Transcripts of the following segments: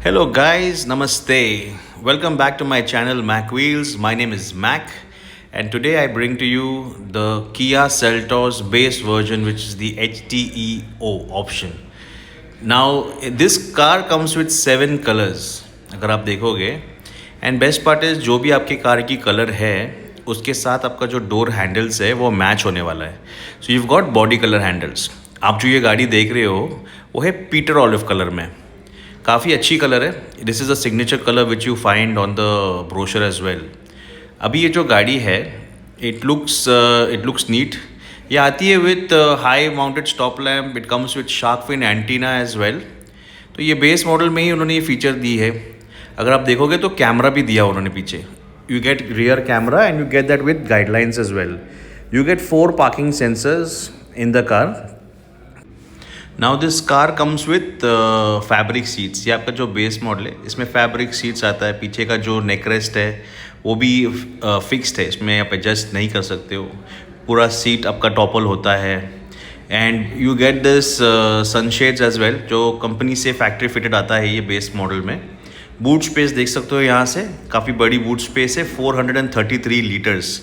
Hello guys, namaste. Welcome back to my channel Mac Wheels. My name is Mac and today I bring to you the Kia Seltos base version, which is the HTEO option. Now this car comes with 7 colors अगर आप देखोगे, and best part is जो भी आपकी car की colour है उसके साथ आपका जो डोर हैंडल्स है वो मैच होने वाला है. सो you've got body colour handles. आप जो ये गाड़ी देख रहे हो वो है पीटर ऑलिव कलर में. काफ़ी अच्छी कलर है. This is a signature colour which you find on the brochure as well. अभी ये जो गाड़ी है इट लुक्स नीट. ये आती है with high mounted stop lamp. It comes with shark fin antenna as well. तो ये बेस मॉडल में ही उन्होंने ये फीचर दी है. अगर आप देखोगे तो कैमरा भी दिया उन्होंने पीछे. You get rear camera and you get that with guidelines as well. You get 4 parking sensors in the car. Now this car comes with fabric seats. ये आपका जो बेस मॉडल है इसमें फैब्रिक सीट्स आता है. पीछे का जो नेकरेस्ट है वो भी फिक्स्ड है. इसमें आप एडजस्ट नहीं कर सकते हो. पूरा सीट आपका टॉपल होता है. And you get this sunshades as well जो कंपनी से फैक्ट्री फिटेड आता है ये बेस मॉडल में. बूट स्पेस देख सकते हो यहाँ से. काफ़ी बड़ी बूट स्पेस है. 433 लीटर्स.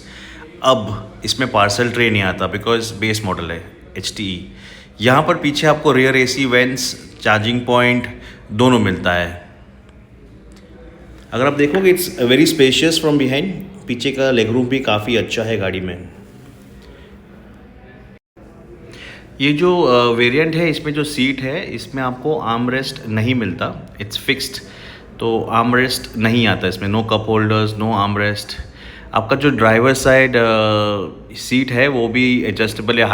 अब इसमें पार्सल ट्रे नहीं आता बिकॉज बेस मॉडल है HTE. यहाँ पर पीछे आपको rear AC vents, charging point दोनों मिलता है. अगर आप देखोगे it's very spacious from behind. पीछे का लेग रूम भी काफ़ी अच्छा है गाड़ी में. ये जो वेरिएंट है इसमें जो सीट है इसमें आपको आर्म रेस्ट नहीं मिलता. It's fixed. तो आर्म रेस्ट नहीं आता इसमें. No cup holders, no arm rest. आपका जो ड्राइवर साइड सीट है वो भी एडजस्टेबल है.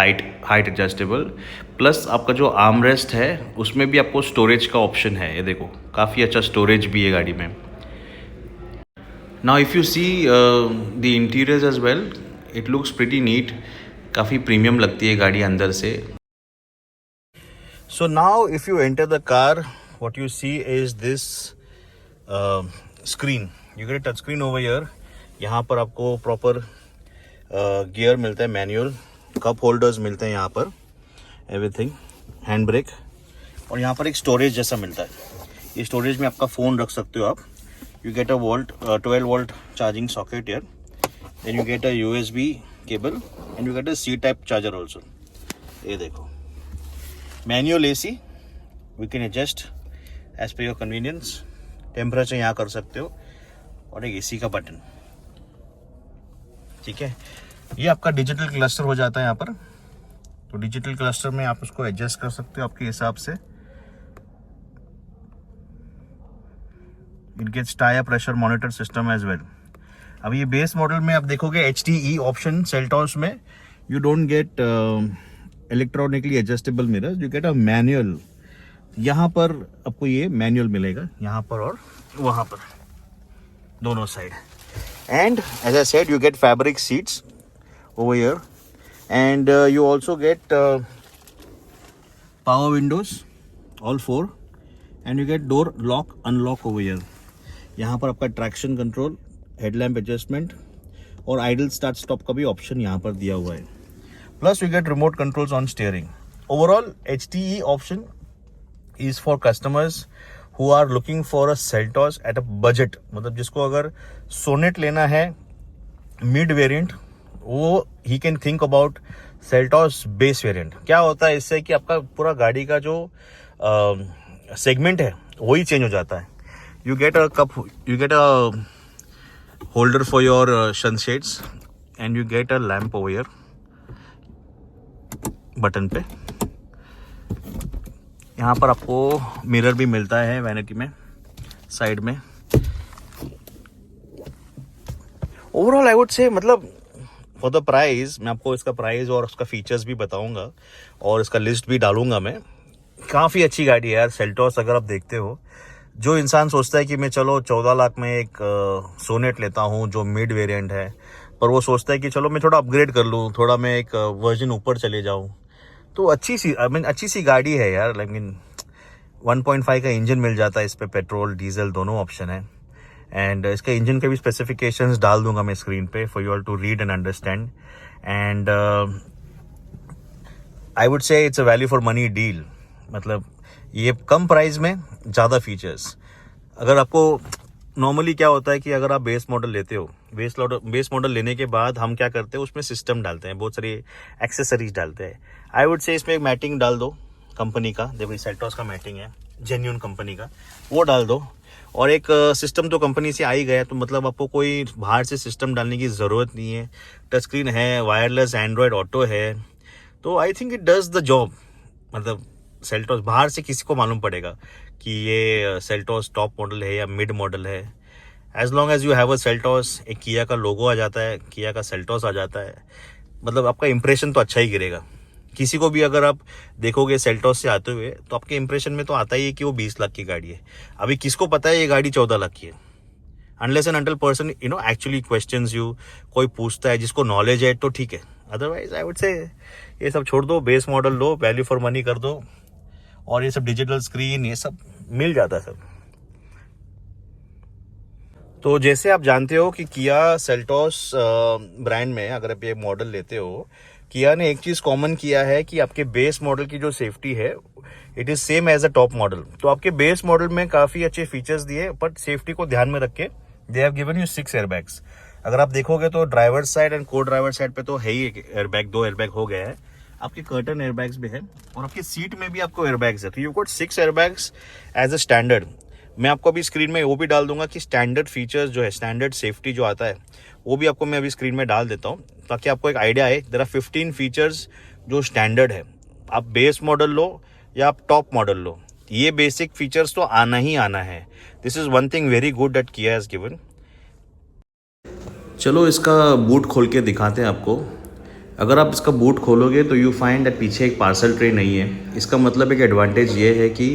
Height adjustable. प्लस आपका जो आर्म रेस्ट है उसमें भी आपको स्टोरेज का ऑप्शन है. ये देखो काफ़ी अच्छा स्टोरेज भी है गाड़ी में. Now if you see the interiors as well it looks pretty neat. काफ़ी प्रीमियम लगती है गाड़ी अंदर से. So now if you enter the car what you see is this screen. You get touch screen over here. यहाँ पर आपको proper gear मिलता है मैनुअल. कप होल्डर्स मिलते हैं यहाँ पर. एवरीथिंग. Hand brake. और यहाँ पर एक स्टोरेज जैसा मिलता है. ये स्टोरेज में आपका फ़ोन रख सकते हो आप. You get a 12 volt charging socket here. Then you get a USB cable and you get a C type charger also. ये देखो manual AC. We can adjust as per your convenience. Temperature यहाँ कर सकते हो. और एक AC का button. ठीक है. ये आपका डिजिटल क्लस्टर हो जाता है यहाँ पर. तो डिजिटल क्लस्टर में आप उसको एडजस्ट कर सकते हो आपके हिसाब से. It gets tyre pressure monitor system as well. अब ये बेस मॉडल में आप देखोगे HTE ऑप्शन सेल्टॉस में you don't get electronically adjustable mirror. You get a manual. यहाँ पर आपको ये मैनुअल मिलेगा यहाँ पर और वहाँ पर दोनों side. And as I said, you get fabric seats over here, and you also get power windows, all 4, and you get door lock unlock over here. यहाँ पर आपका ट्रैक्शन कंट्रोल, हेडलैम्प एडजस्टमेंट और आइडल स्टार्ट स्टॉप का भी option यहाँ पर दिया हुआ है. Plus you get remote controls on steering. Overall HTE option is for customers who are looking for a Seltos at a budget. मतलब जिसको अगर सोनेट लेना है मिड वेरिएंट वो he can think about Seltos base variant. क्या होता है इससे कि आपका पूरा गाड़ी का जो सेगमेंट है वही चेंज हो जाता है. You get a cup, you get a holder for your sunshades and you get a lamp over here button पे. यहाँ पर आपको मिरर भी मिलता है वैनिटी में साइड में. ओवरऑल आई वुड से मतलब फॉर द प्राइस, मैं आपको इसका प्राइस और उसका फीचर्स भी बताऊंगा और इसका लिस्ट भी डालूंगा मैं. काफ़ी अच्छी गाड़ी है यार सेल्टॉस. अगर आप देखते हो जो इंसान सोचता है कि मैं चलो 14 लाख में एक सोनेट लेता हूँ जो मिड वेरिएंट है, पर वो सोचता है कि चलो मैं थोड़ा अपग्रेड कर लूँ, थोड़ा मैं एक वर्जन ऊपर चले जाऊँ, तो अच्छी सी गाड़ी है यार. 1.5 का इंजन मिल जाता है इस पे. पेट्रोल डीजल दोनों ऑप्शन है. एंड इसके इंजन के भी स्पेसिफिकेशंस डाल दूंगा मैं स्क्रीन पे for you all to read and understand. And I would say it's a value for money deal. मतलब ये कम प्राइस में ज़्यादा फीचर्स. अगर आपको नॉर्मली क्या होता है कि अगर आप बेस मॉडल लेते हो, बेस मॉडल लेने के बाद हम क्या करते हैं, उसमें सिस्टम डालते हैं, बहुत सारी एक्सेसरीज डालते हैं। आई वुड से इसमें एक मैटिंग डाल दो कंपनी का, देखो सेल्टॉस का मैटिंग है जेन्यून कंपनी का, वो डाल दो। और एक सिस्टम तो कंपनी से आ ही गया, तो मतलब आपको कोई बाहर से सिस्टम डालने की ज़रूरत नहीं है। टच स्क्रीन है, वायरलेस एंड्रॉयड ऑटो है, तो I think it does the job. मतलब सेल्टॉस बाहर से किसी को मालूम पड़ेगा कि ये सेल्टॉस टॉप मॉडल है या मिड मॉडल है। As long as you have a Seltos, एक किया का लोगो आ जाता है, किया का सेल्टॉस आ जाता है, मतलब आपका इंप्रेशन तो अच्छा ही गिरेगा। किसी को भी अगर आप देखोगे सेल्टॉस से आते हुए, तो आपके इंप्रेशन में तो आता ही है कि वो 20 लाख की गाड़ी है। अभी किसको पता है ये गाड़ी 14 लाख की है? Unless and until person actually questions you, कोई पूछता है, जिसको नॉलेज है तो ठीक है, अदरवाइज आई वुड से ये सब छोड़ दो, base model low, value for money कर दो, और ये सब डिजिटल स्क्रीन ये सब मिल जाता है सब। तो जैसे आप जानते हो कि किया सेल्टॉस ब्रांड में अगर आप ये मॉडल लेते हो, किया ने एक चीज़ कॉमन किया है कि आपके बेस मॉडल की जो सेफ्टी है it is same as a top model. तो आपके बेस मॉडल में काफ़ी अच्छे फीचर्स दिए, बट सेफ्टी को ध्यान में रख के they have given you 6 airbags. अगर आप देखोगे तो ड्राइवर साइड एंड को ड्राइवर साइड पे तो है ही एक एयरबैग, 2 एयरबैग हो गया है, आपके कर्टन एयरबैग्स भी है, और आपकी सीट में भी आपको एयरबैग्स है। तो you got 6 airbags as a standard. मैं आपको अभी स्क्रीन में वो भी डाल दूंगा कि स्टैंडर्ड फीचर्स जो है, स्टैंडर्ड सेफ्टी जो आता है, वो भी आपको मैं अभी स्क्रीन में डाल देता हूँ, ताकि आपको एक आइडिया है। देयर आर 15 फीचर्स जो स्टैंडर्ड है। आप बेस मॉडल लो या आप टॉप मॉडल लो, ये बेसिक फीचर्स तो आना ही आना है। This is one thing very good that किया हैज़ गिवन। चलो इसका बूट खोल के दिखाते हैं आपको। अगर आप इसका बूट खोलोगे तो यू फाइंड दैट पीछे एक पार्सल ट्रे नहीं है। इसका मतलब एक एडवांटेज ये है कि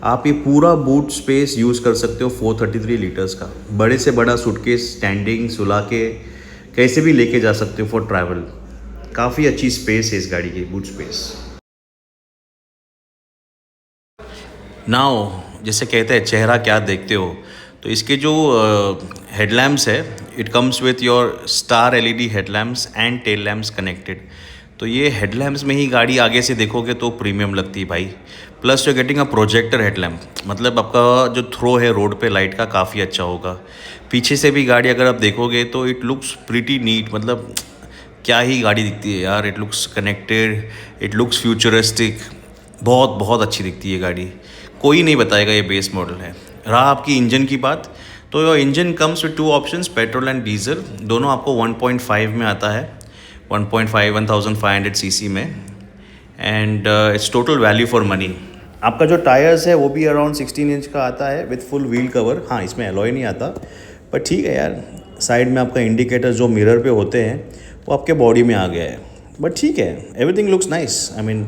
आप ये पूरा बूट स्पेस यूज़ कर सकते हो 433 लीटर्स का। बड़े से बड़ा सूटकेस स्टैंडिंग सुला के कैसे भी लेके जा सकते हो फॉर ट्रैवल। काफ़ी अच्छी स्पेस है इस गाड़ी की, बूट स्पेस। नाउ जैसे कहते हैं चेहरा क्या देखते हो, तो इसके जो हेडलैम्प्स है, it comes with your star LED headlamps and tail lamps connected. तो ये हेडलैम्प्स में ही गाड़ी आगे से देखोगे तो प्रीमियम लगती है भाई। Plus you getting a projector headlamp, मतलब आपका जो थ्रो है रोड पे लाइट का काफ़ी अच्छा होगा। पीछे से भी गाड़ी अगर आप देखोगे तो इट लुक्स प्रीटी नीट, मतलब क्या ही गाड़ी दिखती है यार। It looks connected, it looks futuristic, बहुत बहुत अच्छी दिखती है गाड़ी। कोई नहीं बताएगा ये बेस मॉडल है। रहा आपकी इंजन की बात, तो your engine comes with 2 options, petrol and diesel. दोनों आपको 1.5 में आता है, 1.5 1500 सीसी में। And it's total value for money. आपका जो टायर्स है वो भी अराउंड 16 इंच का आता है विथ फुल व्हील कवर। हाँ, इसमें एलॉय नहीं आता, पर ठीक है यार। साइड में आपका इंडिकेटर जो मिरर पे होते हैं वो आपके बॉडी में आ गया है, बट ठीक है, everything looks nice. I mean,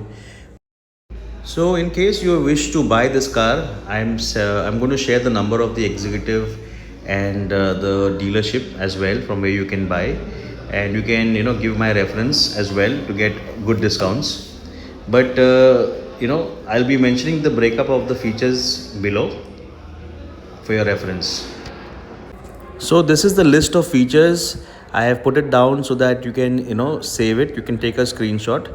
so in case you wish to buy this car, I'm going to share the number of the executive and the dealership as well from where you can buy, and you can give my reference as well to get good discounts. But I'll be mentioning the breakup of the features below for your reference. So this is the list of features. I have put it down so that you can save it. You can take a screenshot.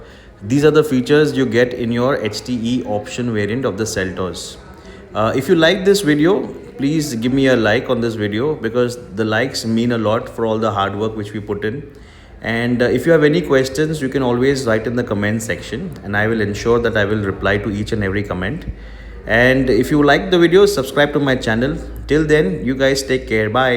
These are the features you get in your HTE option variant of the Seltos. If you like this video, please give me a like on this video, because the likes mean a lot for all the hard work which we put in. And if you have any questions, you can always write in the comment section, and I will ensure that I will reply to each and every comment. And if you like the video, subscribe to my channel. Till then, you guys take care. Bye.